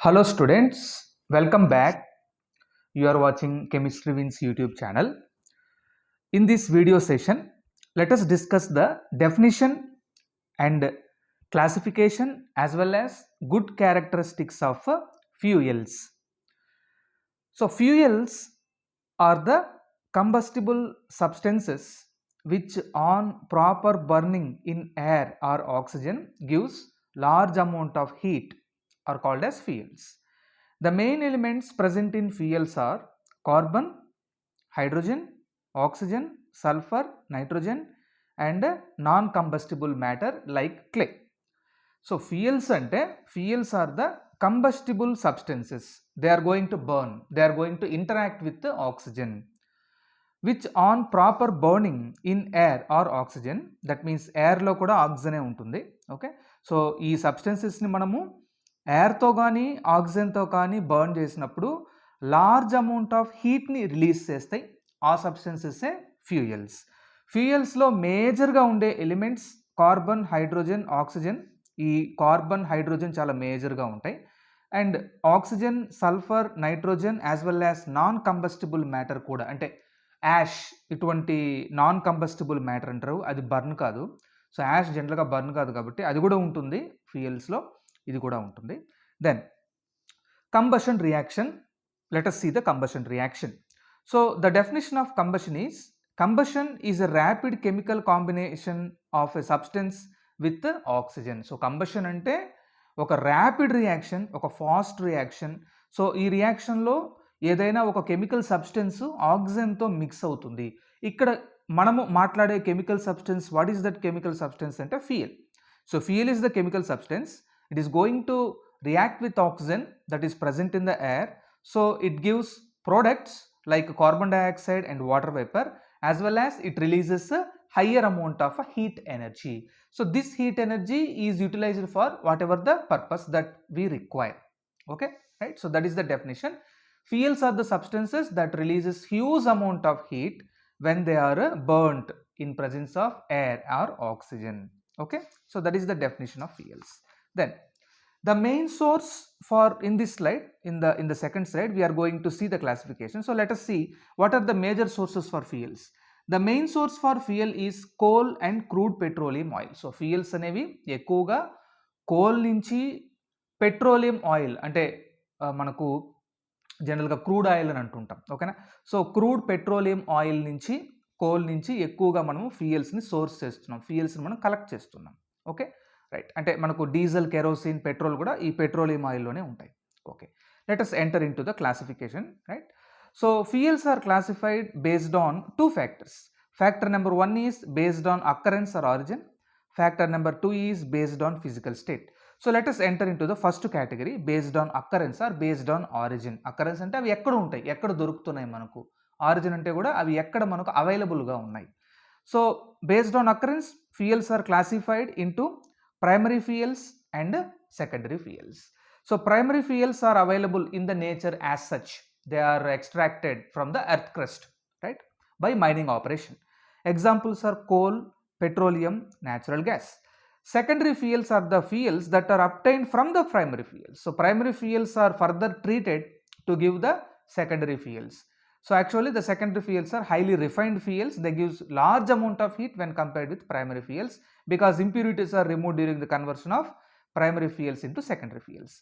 Hello students, welcome back. You are watching Chemistry Wins YouTube channel. In this video session, let us discuss the definition and classification as well as good characteristics of fuels. So fuels are the combustible substances which on proper burning in air or oxygen gives large amount of heat are called as fuels. The main elements present in fuels are carbon, hydrogen, oxygen, sulfur, nitrogen and non-combustible matter like clay. So fuels are the combustible substances. They are going to burn, they are going to interact with the oxygen which on proper burning in air or oxygen, that means air lo kuda oxygen untundi. Okay, so ee substances ni manamu air తో కానీ ఆక్సిజన్తో కానీ burn చేసినప్పుడు large amount of హీట్ని release చేస్తాయి. ఆ సబ్స్టెన్సెసే fuels. ఫ్యూయల్స్లో మేజర్గా ఉండే elements carbon, hydrogen, oxygen. ఈ carbon, hydrogen చాలా మేజర్గా ఉంటాయి. And oxygen, sulphur, nitrogen as well as non combustible matter కూడా, అంటే యాష్ ఇటువంటి నాన్ కంబస్టిబుల్ మ్యాటర్ అంటారు, అది బర్న్ కాదు. సో యాష్ జనరల్గా బర్న్ కాదు కాబట్టి అది కూడా ఉంటుంది ఫ్యూయల్స్లో, ఇది కూడా ఉంటుంది. Then combustion reaction. Let us see the combustion reaction. So the definition of combustion is a rapid chemical combination of a substance with oxygen. So combustion అంటే ఒక ర్యాపిడ్ రియాక్షన్, ఒక ఫాస్ట్ రియాక్షన్. సో ఈ రియాక్షన్లో ఏదైనా ఒక chemical substance ఆక్సిజన్తో mix అవుతుంది. ఇక్కడ మనము మాట్లాడే chemical substance, what is that chemical substance అంటే fuel. So fuel is the chemical substance. It is going to react with oxygen that is present in the air. So it gives products like carbon dioxide and water vapor, as well as it releases a higher amount of heat energy. So this heat energy is utilized for whatever the purpose that we require. Okay, right? So that is the definition. Fuels are the substances that releases huge amount of heat when they are burnt in presence of air or oxygen. Okay, so that is the definition of fuels. Then the main source for, in this slide, in the second slide we are going to see the classification. So let us see what are the major sources for fuels. The main source for fuel is coal and crude petroleum oil. So fuels అనేవి ఎక్కువగా coal నుంచి petroleum oil, అంటే మనకు జనరల్గా crude oil అని అంటుంటాం. ఓకేనా, so crude petroleum oil నుంచి, కోల్ నుంచి ఎక్కువగా మనము ఫ్యూయల్స్ని సోర్స్ చేస్తున్నాం, ఫ్యూయల్స్ని మనం కలెక్ట్ చేస్తున్నాం. Okay, right. అంటే మనకు డీజిల్, కెరోసిన్, పెట్రోల్ కూడా ఈ పెట్రోలియం ఆయిల్లోనే ఉంటాయి. Okay, let us enter into the classification. Right, so fuels are classified based on two factors. Factor number 1 is based on occurrence or origin. Factor number 2 is based on physical state. So let us enter into the first category, based on occurrence or based on origin. Occurrence అంటే అవి ఎక్కడ ఉంటాయి, ఎక్కడ దొరుకుతున్నాయి మనకు. Origin అంటే కూడా అవి ఎక్కడ మనకు అవైలబుల్గా ఉన్నాయి. So based on occurrence fuels are classified into primary fuels and secondary fuels. So primary fuels are available in the nature as such. They are extracted from the earth crust, right, by mining operation. Examples are coal, petroleum, natural gas. Secondary fuels are the fuels that are obtained from the primary fuels. So primary fuels are further treated to give the secondary fuels. So actually the secondary fuels are highly refined fuels. They give large amount of heat when compared with primary fuels, because impurities are removed during the conversion of primary fuels into secondary fuels.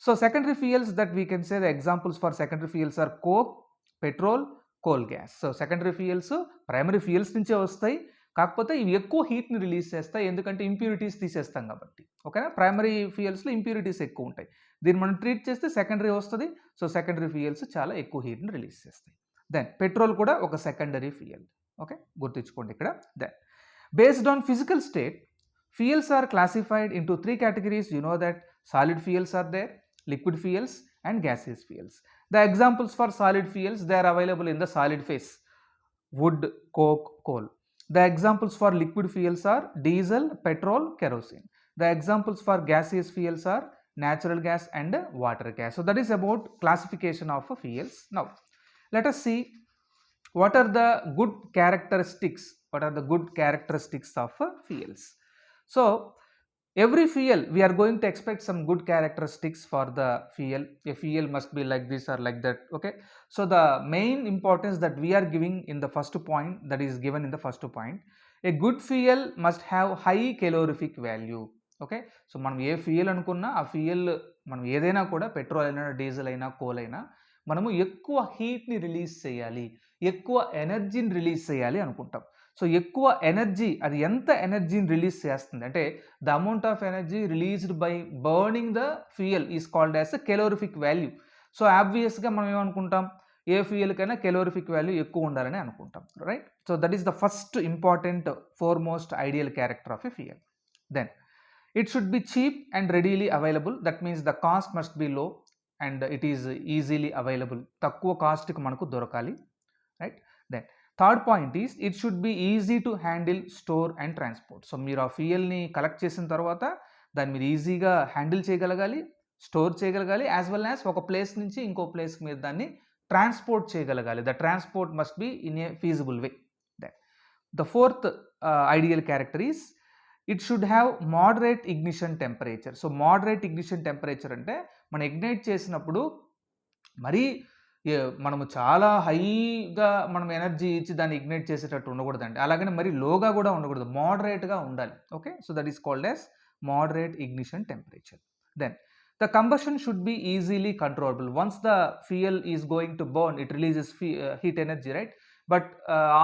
So secondary fuels that we can say, the examples for secondary fuels are coke, petrol, coal gas. So secondary fuels primary fuels నుంచే వస్తాయి, కాకపోతే ఇవి ఎక్కువ హీట్ని release చేస్తాయి, ఎందుకంటే impurities తీసేస్తాం కాబట్టి. ఓకేనా, ప్రైమరీ ఫ్యూయల్స్లో ఇంప్యూరిటీస్ ఎక్కువ ఉంటాయి, దీన్ని మనం ట్రీట్ చేస్తే సెకండరీ వస్తుంది. సో సెకండరీ ఫ్యూయల్స్ చాలా ఎక్కువ హీట్ని రిలీజ్ చేస్తాయి. దెన్ పెట్రోల్ కూడా ఒక సెకండరీ ఫ్యూయల్. ఓకే, గుర్తుంచుకోండి ఇక్కడ. దెన్ based on physical state, fuels are classified into 3 categories. You know that solid fuels are there, liquid fuels and gaseous fuels. The examples for solid fuels, they are available in the solid phase: wood, coke, coal. The examples for liquid fuels are diesel, petrol, kerosene. The examples for gaseous fuels are natural gas and water gas. So that is about classification of fuels. Now let us see what are the good characteristics of fuels. So every fuel we are going to expect some good characteristics for the fuel. A fuel must be like this or like that. Okay, so the main importance that we are giving in the first point, that is given in the first point, a good fuel must have high calorific value. Okay, so మనం ఏ fuel అనుకున్నా ఆ fuel మనం ఏదైనా కూడా petrol అయినా diesel అయినా coal అయినా మనము ఎక్కువ హీట్ని రిలీజ్ చేయాలి, ఎక్కువ ఎనర్జీని రిలీజ్ చేయాలి అనుకుంటాం. సో ఎక్కువ ఎనర్జీ, అది ఎంత ఎనర్జీని రిలీజ్ చేస్తుంది అంటే the amount of energy released by burning the fuel is called as calorific value. So ఆబ్వియస్గా మనం ఏమనుకుంటాం, ఏ ఫ్యూయల్కైనా కెలోరిఫిక్ వాల్యూ ఎక్కువ ఉండాలని అనుకుంటాం, right? So that is the first important foremost ideal character of a fuel. Then it should be cheap and readily available. That means the cost must be low and it is easily available. తక్కువ కాస్ట్కి మనకు దొరకాలి, right? Then third point is it should be easy to handle, store and transport. సో మీరు ఆ ఫ్యూయల్ని collect చేసిన తర్వాత దాన్ని మీరు ఈజీగా హ్యాండిల్ చేయగలగాలి, స్టోర్ చేయగలగాలి, యాజ్ వెల్ యాజ్ ఒక ప్లేస్ నుంచి ఇంకో ప్లేస్కి మీరు దాన్ని ట్రాన్స్పోర్ట్ చేయగలగాలి. The transport must be in a feasible way. Then the fourth ideal character is it should have moderate ignition temperature. So moderate ignition temperature అంటే మనం ఇగ్నైట్ చేసినప్పుడు మరీ మనము చాలా హైగా మనం ఎనర్జీ ఇచ్చి దాన్ని ఇగ్నైట్ చేసేటట్టు ఉండకూడదండి, అలాగని మరీ లోగా కూడా ఉండకూడదు, మోడరేట్గా ఉండాలి. Okay, so that is called as moderate ignition temperature. Then the combustion should be easily controllable. Once the fuel is going to burn, it releases heat energy, right? But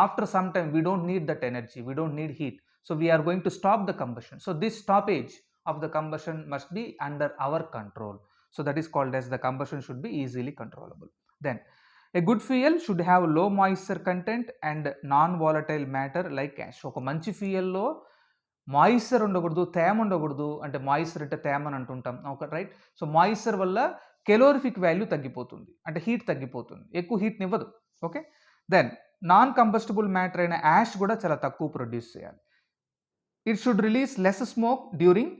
after some time we don't need that energy, we don't need heat, so we are going to stop the combustion. So this stoppage of the combustion must be under our control. So that is called as the combustion should be easily controllable. Then a good fuel should have low moisture content and non-volatile matter like ash. ఒక మంచి ఫ్యూయల్లో moisture ఉండకూడదు, తేమ ఉండకూడదు. అంటే moisture అంటే తేమ అని అంటుంటాం, ఓకే, రైట్? సో మాయిశ్చర్ వల్ల కెలోరిఫిక్ వాల్యూ తగ్గిపోతుంది, అంటే హీట్ తగ్గిపోతుంది, ఎక్కువ హీట్ని ఇవ్వదు. Okay, then non combustible matter అయిన యాష్ కూడా చాలా తక్కువ ప్రొడ్యూస్ చేయాలి. It should release less smoke during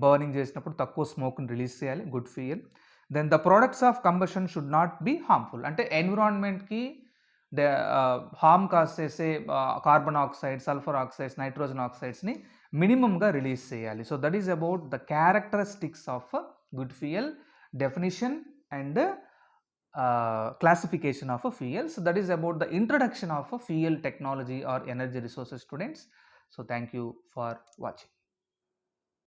burning చేసినప్పుడు తక్కువ స్మోక్ని రిలీజ్ చేయాలి good fuel. Then the products of combustion should not be harmful. అంటే ఎన్విరాన్మెంట్కి హార్మ్ కాజ్ చేసే carbon oxide, sulphur oxides, nitrogen ఆక్సైడ్స్ని మినిమంగా రిలీజ్ చేయాలి. So that is about the characteristics of good fuel, definition and classification of a fuel. So that is about the introduction of a fuel technology or energy resources, students. So thank you for watching.